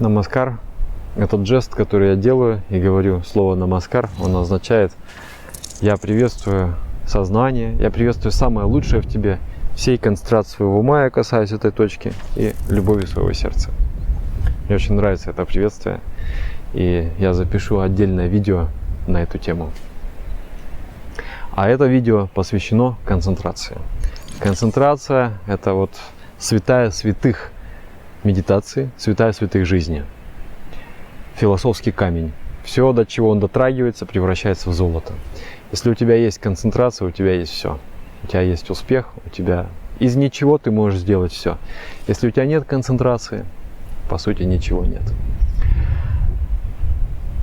Намаскар – этот жест, который я делаю и говорю слово намаскар, он означает «я приветствую сознание, я приветствую самое лучшее в тебе, всей концентрации своего ума я касаюсь этой точки и любовью своего сердца». Мне очень нравится это приветствие, и я запишу отдельное видео на эту тему. А это видео посвящено концентрации. Концентрация – это вот святая святых медитации, святая святых жизни. Философский камень. Все, до чего он дотрагивается, превращается в золото. Если у тебя есть концентрация, у тебя есть все. У тебя есть успех, у тебя из ничего ты можешь сделать все. Если у тебя нет концентрации, по сути ничего нет.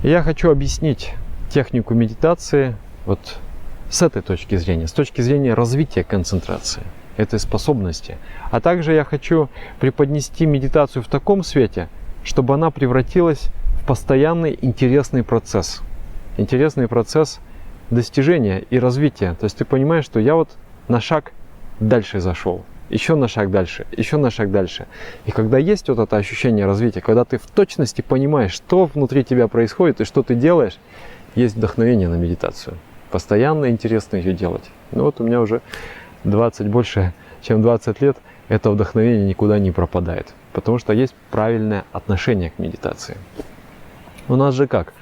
И я хочу объяснить технику медитации вот с этой точки зрения, с точки зрения развития концентрации, этой способности. А также я хочу преподнести медитацию в таком свете, чтобы она превратилась в постоянный интересный процесс. Интересный процесс достижения и развития. То есть ты понимаешь, что я вот на шаг дальше зашел, еще на шаг дальше, еще на шаг дальше. И когда есть вот это ощущение развития, когда ты в точности понимаешь, что внутри тебя происходит и что ты делаешь, есть вдохновение на медитацию. Постоянно интересно ее делать. Ну вот у меня уже больше чем 20 лет, это вдохновение никуда не пропадает. Потому что есть правильное отношение к медитации. У нас же как?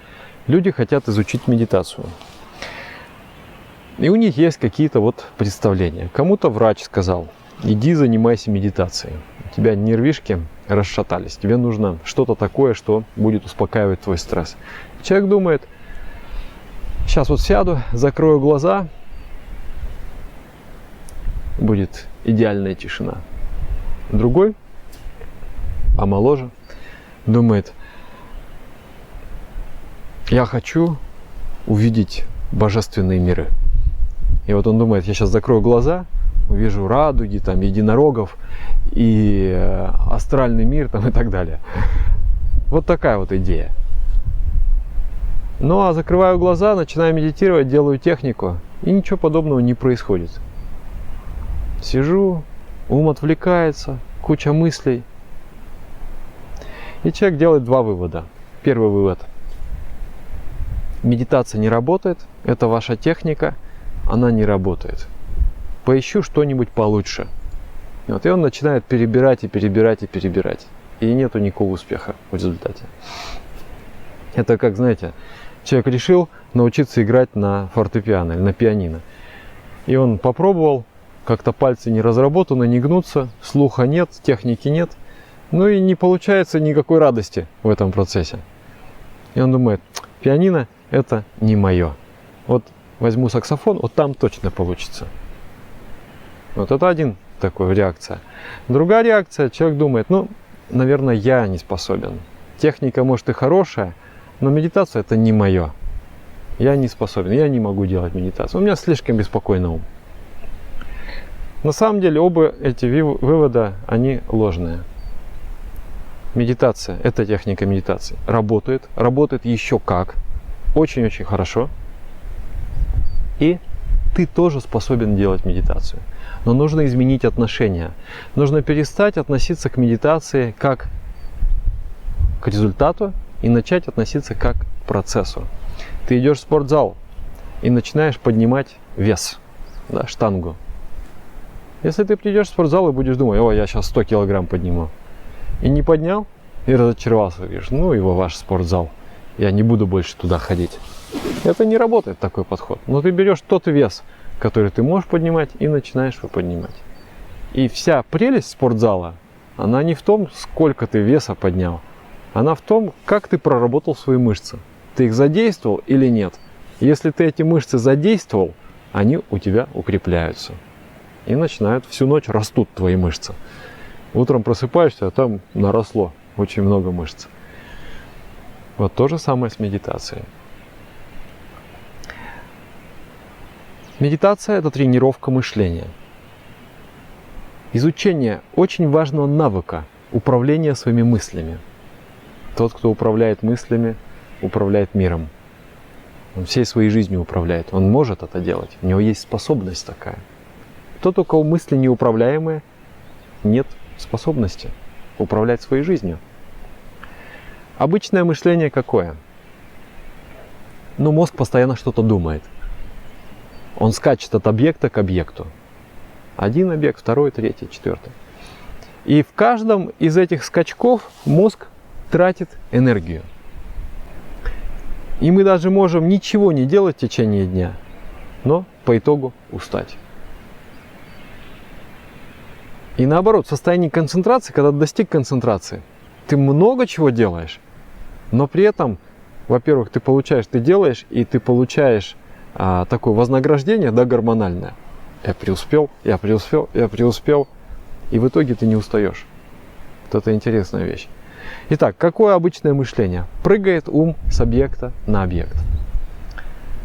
Люди хотят изучить медитацию. И у них есть какие-то вот представления. Кому-то врач сказал: иди занимайся медитацией. У тебя нервишки расшатались. Тебе нужно что-то такое, что будет успокаивать твой стресс. Человек думает: сейчас вот сяду, закрою глаза, будет идеальная тишина. Другой, помоложе, думает: я хочу увидеть божественные миры. И вот он думает: я сейчас закрою глаза, увижу радуги, там, единорогов и астральный мир там, и так далее. Вот такая вот идея. Ну а закрываю глаза, начинаю медитировать, делаю технику, и ничего подобного не происходит. Сижу, ум отвлекается, куча мыслей. И человек делает два вывода. Первый вывод: медитация не работает, это ваша техника, она не работает. Поищу что-нибудь получше. И он начинает перебирать и перебирать и перебирать. И нету никакого успеха в результате. Это как, знаете, человек решил научиться играть на фортепиано или на пианино. И он попробовал, как-то пальцы не разработаны, не гнутся, слуха нет, техники нет. Ну и не получается никакой радости в этом процессе. И он думает: пианино – это не мое. Вот возьму саксофон, вот там точно получится. Вот это один такой реакция. Другая реакция: человек думает: ну, наверное, я не способен. Техника может и хорошая, но медитация – это не мое. Я не способен, я не могу делать медитацию. У меня слишком беспокойный ум. На самом деле оба эти вывода, они ложные. Медитация, эта техника медитации работает еще как, очень-очень хорошо. И ты тоже способен делать медитацию. Но нужно изменить отношение. Нужно перестать относиться к медитации как к результату и начать относиться как к процессу. Ты идешь в спортзал и начинаешь поднимать вес, да, штангу. Если ты придешь в спортзал и будешь думать: о, я сейчас 100 килограмм подниму, и не поднял, и разочаровался, говоришь: ну его ваш спортзал, я не буду больше туда ходить. Это не работает, такой подход. Но ты берешь тот вес, который ты можешь поднимать, и начинаешь его поднимать. И вся прелесть спортзала, она не в том, сколько ты веса поднял, она в том, как ты проработал свои мышцы. Ты их задействовал или нет. Если ты эти мышцы задействовал, они у тебя укрепляются. И начинают всю ночь растут твои мышцы. Утром просыпаешься, а там наросло очень много мышц. Вот то же самое с медитацией. Медитация – это тренировка мышления. Изучение очень важного навыка управления своими мыслями. Тот, кто управляет мыслями, управляет миром. Он всей своей жизнью управляет. Он может это делать. У него есть способность такая. Тот, у кого мысли неуправляемые, нет способности управлять своей жизнью. Обычное мышление какое? Ну, мозг постоянно что-то думает. Он скачет от объекта к объекту. Один объект, второй, третий, четвертый. И в каждом из этих скачков мозг тратит энергию. И мы даже можем ничего не делать в течение дня, но по итогу устать. И наоборот, в состоянии концентрации, когда ты достиг концентрации, ты много чего делаешь, но при этом, во-первых, ты делаешь, и ты получаешь такое вознаграждение, да, гормональное. Я преуспел, я преуспел, я преуспел. И в итоге ты не устаешь. Вот это интересная вещь. Итак, какое обычное мышление? Прыгает ум с объекта на объект.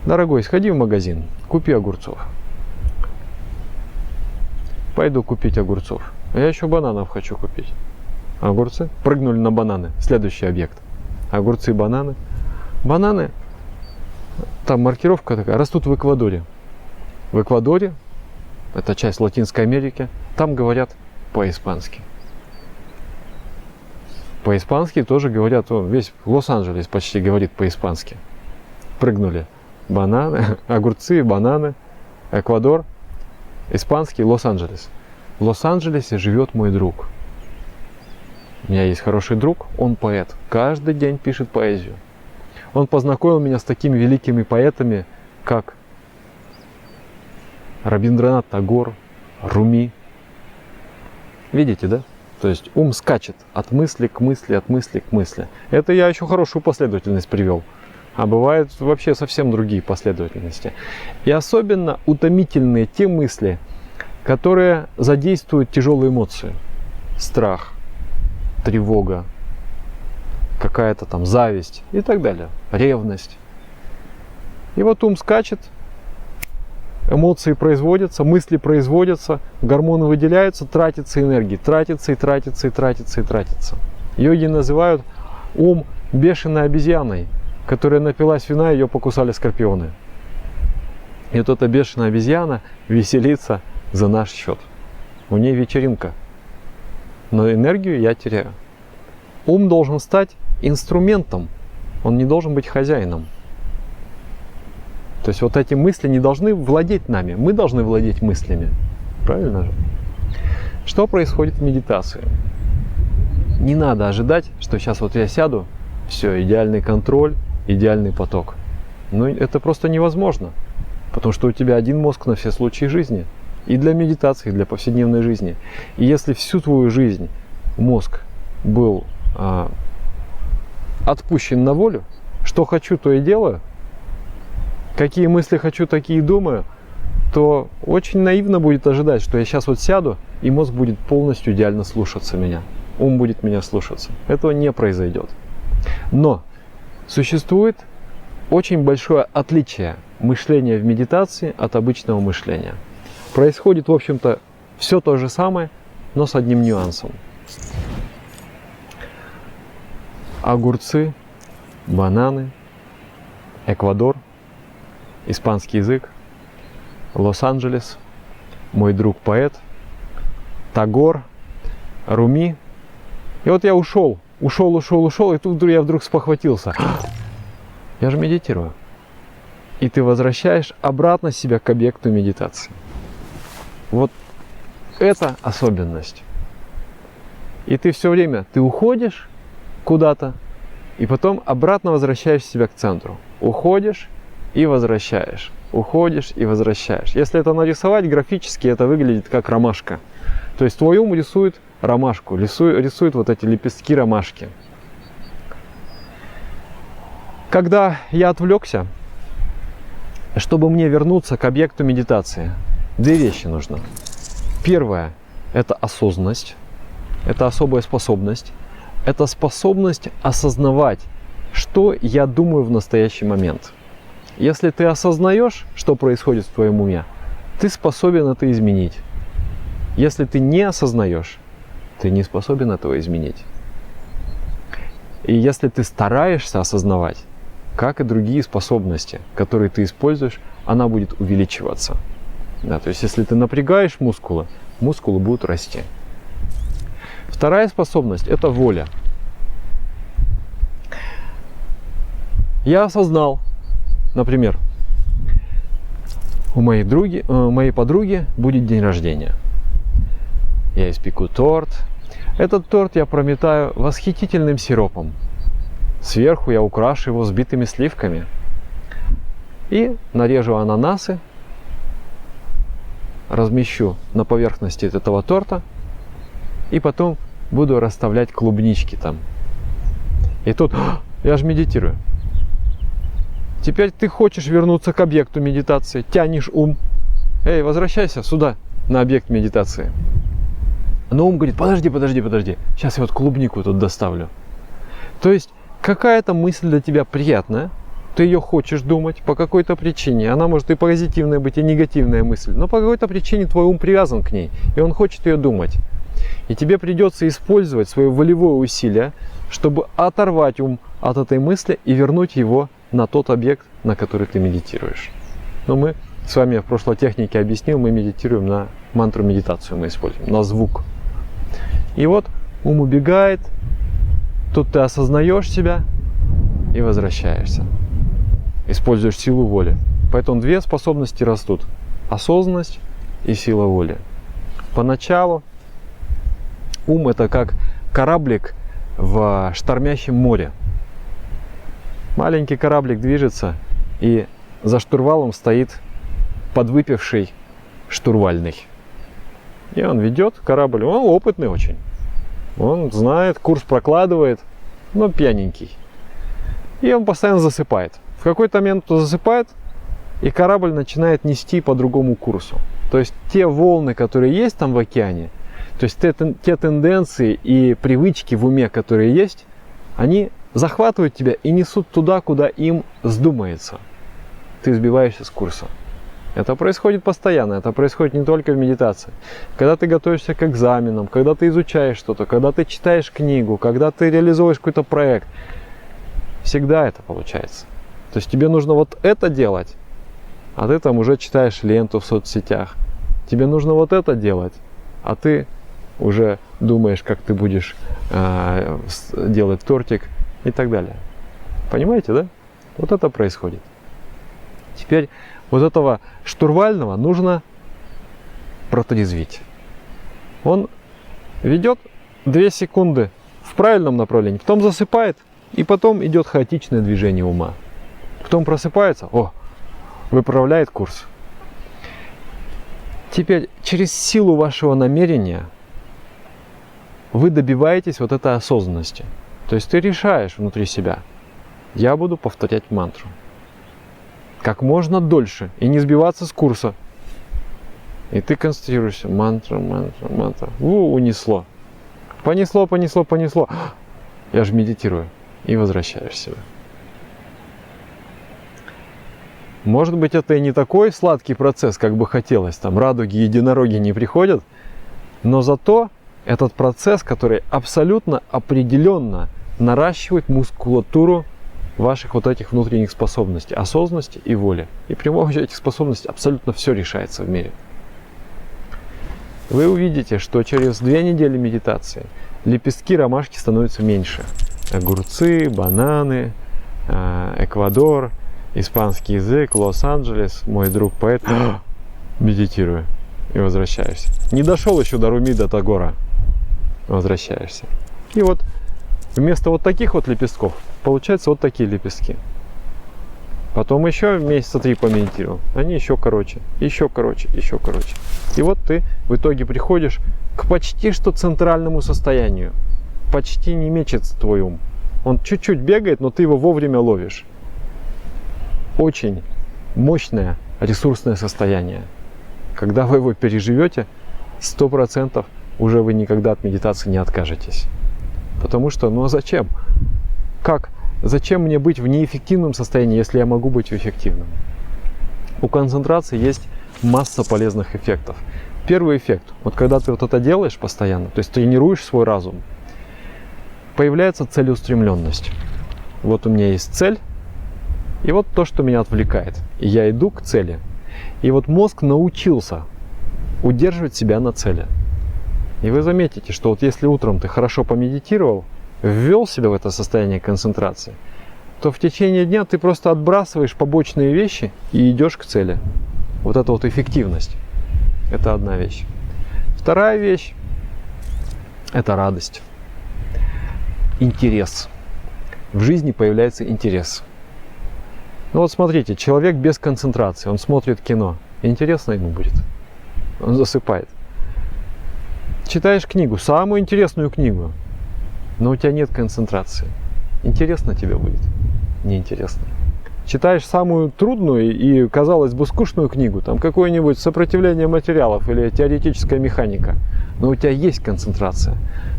Дорогой, сходи в магазин, купи огурцов. Пойду купить огурцов. Я еще бананов хочу купить. Огурцы. Прыгнули на бананы. Следующий объект. Огурцы, бананы. Бананы, там маркировка такая, растут в Эквадоре. В Эквадоре, это часть Латинской Америки, там говорят по-испански. По-испански тоже говорят, весь Лос-Анджелес почти говорит по-испански. Прыгнули. Бананы, огурцы, бананы, Эквадор, испанский, Лос-Анджелес. В Лос-Анджелесе живет мой друг. У меня есть хороший друг, он поэт. Каждый день пишет поэзию. Он познакомил меня с такими великими поэтами, как Рабиндранат Тагор, Руми. Видите, да? То есть ум скачет от мысли к мысли, от мысли к мысли. Это я еще хорошую последовательность привел. А бывают вообще совсем другие последовательности. И особенно утомительные те мысли, которые задействуют тяжелые эмоции. Страх, тревога, какая-то там зависть и так далее. Ревность. И вот ум скачет, эмоции производятся, мысли производятся, гормоны выделяются, тратится энергия, тратится и тратится и тратится и тратится. Йоги называют ум бешеной обезьяной, которая напилась вина, ее покусали скорпионы. И вот эта бешеная обезьяна веселится за наш счет. У нее вечеринка. Но энергию я теряю. Ум должен стать инструментом, он не должен быть хозяином. То есть вот эти мысли не должны владеть нами, мы должны владеть мыслями. Правильно же? Что происходит в медитации? Не надо ожидать, что сейчас вот я сяду, все, идеальный контроль, идеальный поток. Но это просто невозможно, потому что у тебя один мозг на все случаи жизни. И для медитации, и для повседневной жизни. И если всю твою жизнь мозг был отпущен на волю, что хочу, то и делаю, какие мысли хочу, такие и думаю, то очень наивно будет ожидать, что я сейчас вот сяду, и мозг будет полностью идеально слушаться меня. Ум будет меня слушаться. Этого не произойдет. Но существует очень большое отличие мышления в медитации от обычного мышления. Происходит, в общем-то, все то же самое, но с одним нюансом. Огурцы, бананы, Эквадор, испанский язык, Лос-Анджелес, мой друг поэт, Тагор, Руми. И вот я ушел, и тут я вдруг спохватился. Я же медитирую. И ты возвращаешь обратно себя к объекту медитации. Вот это особенность. И ты все время, ты уходишь куда-то, и потом обратно возвращаешь себя к центру. Уходишь и возвращаешь. Уходишь и возвращаешь. Если это нарисовать графически, это выглядит как ромашка. То есть твой ум рисует ромашку, рисует вот эти лепестки ромашки. Когда я отвлекся, чтобы мне вернуться к объекту медитации, две вещи нужно. Первое – это осознанность, это особая способность. Это способность осознавать, что я думаю в настоящий момент. Если ты осознаешь, что происходит в твоем уме, ты способен это изменить. Если ты не осознаешь, ты не способен этого изменить. И если ты стараешься осознавать, как и другие способности, которые ты используешь, она будет увеличиваться. Да, то есть, если ты напрягаешь мускулы, мускулы будут расти. Вторая способность – это воля. я осознал, например, у моей подруги будет день рождения. Я испеку торт. Этот торт я прометаю восхитительным сиропом. Сверху я украшу его взбитыми сливками. И нарежу ананасы, размещу на поверхности этого торта. И потом буду расставлять клубнички там. И тут я же медитирую. Теперь ты хочешь вернуться к объекту медитации, тянешь ум. Эй, возвращайся сюда, на объект медитации. Но ум говорит, подожди, сейчас я вот клубнику тут доставлю. То есть какая-то мысль для тебя приятная, ты ее хочешь думать по какой-то причине. Она может и позитивная быть, и негативная мысль, но по какой-то причине твой ум привязан к ней, и он хочет ее думать. И тебе придется использовать свое волевое усилие, чтобы оторвать ум от этой мысли и вернуть его на тот объект, на который ты медитируешь. Но мы с вами в прошлой технике объяснил, мы медитируем на мантру медитацию, мы используем, на звук. И вот ум убегает, тут ты осознаешь себя и возвращаешься. Используешь силу воли. Поэтому две способности растут. Осознанность и сила воли. Поначалу ум это как кораблик в штормящем море. Маленький кораблик движется, и за штурвалом стоит подвыпивший штурвальный. И он ведет корабль, он опытный очень. Он знает, курс прокладывает, но пьяненький. И он постоянно засыпает. В какой-то момент он засыпает, и корабль начинает нести по другому курсу. То есть те волны, которые есть там в океане, то есть те тенденции и привычки в уме, которые есть, они захватывают тебя и несут туда, куда им вздумается. Ты сбиваешься с курса. Это происходит постоянно, это происходит не только в медитации. Когда ты готовишься к экзаменам, когда ты изучаешь что-то, когда ты читаешь книгу, когда ты реализуешь какой-то проект, всегда это получается. То есть тебе нужно вот это делать, а ты там уже читаешь ленту в соцсетях. Тебе нужно вот это делать, а ты уже думаешь, как ты будешь делать тортик и так далее. Понимаете, да? Вот это происходит. Теперь вот этого штурвального нужно протрезвить. Он ведет 2 секунды в правильном направлении, потом засыпает, и потом идет хаотичное движение ума. Потом просыпается, выправляет курс. Теперь через силу вашего намерения вы добиваетесь вот этой осознанности. То есть ты решаешь внутри себя, я буду повторять мантру как можно дольше и не сбиваться с курса. И ты концентрируешься. Мантра. Унесло. Понесло. Я же медитирую. И возвращаешься. Может быть, это и не такой сладкий процесс, как бы хотелось. Там радуги и единороги не приходят. Но зато этот процесс, который абсолютно определенно наращивает мускулатуру ваших вот этих внутренних способностей, осознанности и воли. И при помощи этих способностей абсолютно все решается в мире. Вы увидите, что через 2 недели медитации лепестки ромашки становятся меньше. Огурцы, бананы, Эквадор, испанский язык, Лос-Анджелес, мой друг поэт. Медитирую и возвращаешься. Не дошел еще до Руми, до Тагора. Возвращаешься. И вот вместо вот таких вот лепестков получаются вот такие лепестки. Потом еще месяца 3 помедитировал. Они еще короче. И вот ты в итоге приходишь к почти что центральному состоянию. Почти не мечется твой ум. Он чуть-чуть бегает, но ты его вовремя ловишь. Очень мощное ресурсное состояние. Когда вы его переживете, 100% уже вы никогда от медитации не откажетесь. Потому что, а зачем? Зачем мне быть в неэффективном состоянии, если я могу быть эффективным? У концентрации есть масса полезных эффектов. Первый эффект, вот когда ты вот это делаешь постоянно, то есть тренируешь свой разум, появляется целеустремленность. Вот у меня есть цель, и вот то, что меня отвлекает. И я иду к цели. И вот мозг научился удерживать себя на цели. И вы заметите, что вот если утром ты хорошо помедитировал, ввел себя в это состояние концентрации, то в течение дня ты просто отбрасываешь побочные вещи и идешь к цели. Вот это вот эффективность. Это одна вещь. Вторая вещь – это радость. Интерес. В жизни появляется интерес. Ну вот смотрите, человек без концентрации, он смотрит кино. Интересно ему будет. Он засыпает. Читаешь книгу, самую интересную книгу, но у тебя нет концентрации. Интересно тебе будет? Неинтересно. Читаешь самую трудную и, казалось бы, скучную книгу, там какое-нибудь сопротивление материалов или теоретическая механика, но у тебя есть концентрация.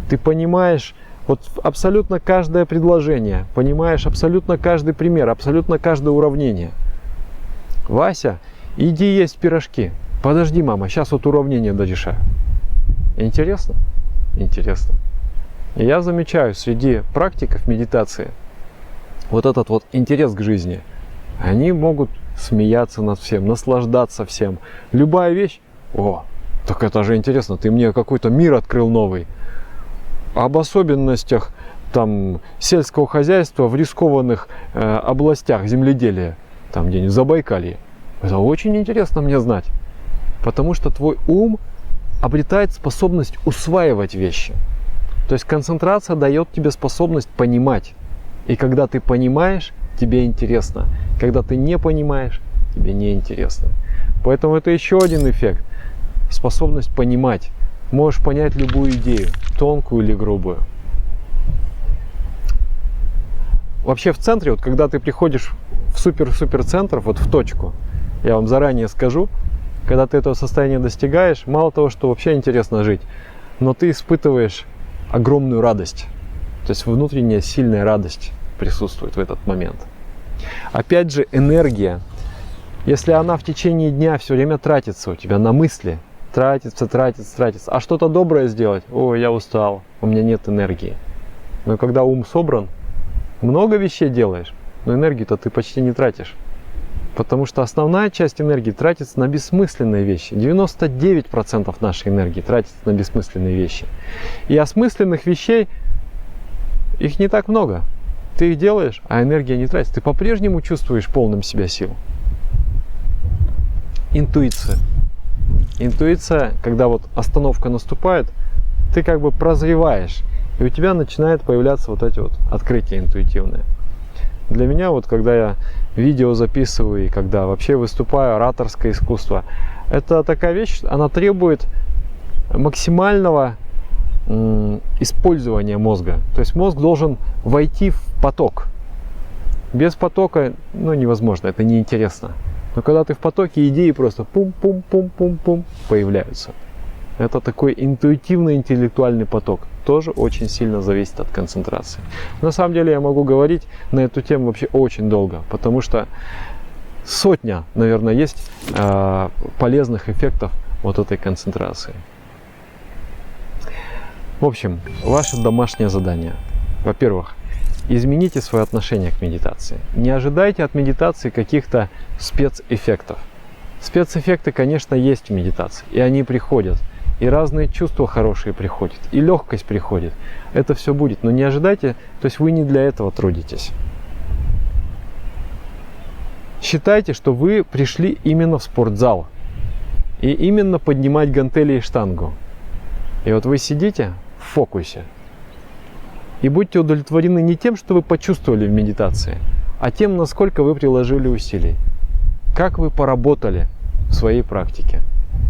Ты понимаешь вот абсолютно каждое предложение, понимаешь абсолютно каждый пример, абсолютно каждое уравнение. Вася, иди есть пирожки. Подожди, мама, сейчас вот уравнение дорешаю. Интересно? Интересно. И я замечаю среди практиков медитации вот этот вот интерес к жизни. Они могут смеяться над всем, наслаждаться всем. Любая вещь, о, так это же интересно, ты мне какой-то мир открыл новый. Об особенностях там сельского хозяйства в рискованных областях земледелия, там где-нибудь в Забайкалье. Это очень интересно мне знать, потому что твой ум обретает способность усваивать вещи. То есть концентрация дает тебе способность понимать. И когда ты понимаешь, тебе интересно. Когда ты не понимаешь, тебе не интересно. Поэтому это еще один эффект. Способность понимать. Можешь понять любую идею, тонкую или грубую. Вообще в центре, вот когда ты приходишь в супер-супер центр, вот в точку, я вам заранее скажу, когда ты этого состояния достигаешь, мало того, что вообще интересно жить, но ты испытываешь огромную радость. То есть внутренняя сильная радость присутствует в этот момент. Опять же, энергия. Если она в течение дня все время тратится у тебя на мысли, тратится, а что-то доброе сделать, ой, я устал, у меня нет энергии. Но когда ум собран, много вещей делаешь, но энергию-то ты почти не тратишь. Потому что основная часть энергии тратится на бессмысленные вещи. 99% нашей энергии тратится на бессмысленные вещи. И осмысленных вещей, их не так много. Ты их делаешь, а энергия не тратится. Ты по-прежнему чувствуешь полным себя сил. Интуиция. Интуиция, когда вот остановка наступает, ты как бы прозреваешь. И у тебя начинает появляться вот эти вот открытия интуитивные. Для меня, вот когда я видео записываю и когда вообще выступаю, ораторское искусство, это такая вещь, она требует максимального использования мозга. То есть мозг должен войти в поток. Без потока, ну, невозможно, это неинтересно. Но когда ты в потоке, идеи просто пум-пум-пум-пум-пум появляются. Это такой интуитивный интеллектуальный поток. Тоже очень сильно зависит от концентрации. На самом деле я могу говорить на эту тему вообще очень долго, потому что сотня, наверное, есть полезных эффектов вот этой концентрации. В общем, ваше домашнее задание. Во-первых, измените свое отношение к медитации. Не ожидайте от медитации каких-то спецэффектов. Спецэффекты, конечно, есть в медитации, и они приходят. И разные чувства хорошие приходят, и легкость приходит. Это все будет, но не ожидайте, то есть вы не для этого трудитесь. Считайте, что вы пришли именно в спортзал, и именно поднимать гантели и штангу. И вот вы сидите в фокусе, и будьте удовлетворены не тем, что вы почувствовали в медитации, а тем, насколько вы приложили усилий, как вы поработали в своей практике.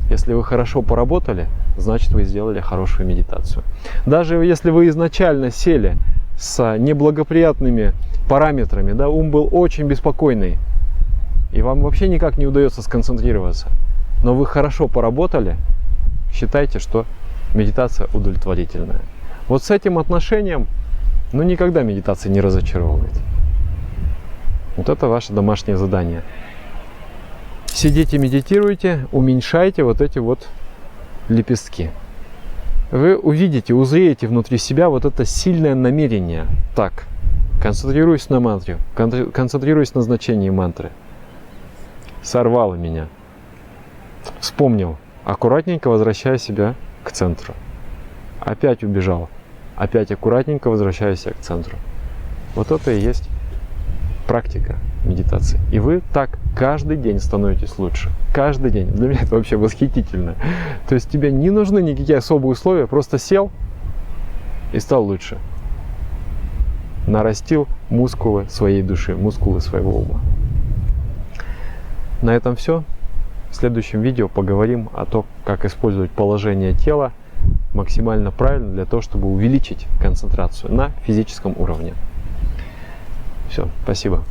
Если вы хорошо поработали, значит вы сделали хорошую медитацию. Даже если вы изначально сели с неблагоприятными параметрами, да, ум был очень беспокойный, и вам вообще никак не удается сконцентрироваться, но вы хорошо поработали, считайте, что медитация удовлетворительная. Вот с этим отношением, ну, никогда медитация не разочаровывает. Вот это ваше домашнее задание. Сидите, медитируйте, уменьшайте вот эти вот лепестки. Вы увидите, узреете внутри себя вот это сильное намерение. Так, концентрируюсь на мантре, концентрируюсь на значении мантры. Сорвало меня. Вспомнил. Аккуратненько возвращаю себя к центру. Опять убежал. Опять аккуратненько возвращаюсь к центру. Вот это и есть практика медитации. И вы так каждый день становитесь лучше. Каждый день. Для меня это вообще восхитительно. То есть тебе не нужны никакие особые условия, просто сел и стал лучше. Нарастил мускулы своей души, мускулы своего ума. На этом все. В следующем видео поговорим о том, как использовать положение тела максимально правильно для того, чтобы увеличить концентрацию на физическом уровне. Все, спасибо.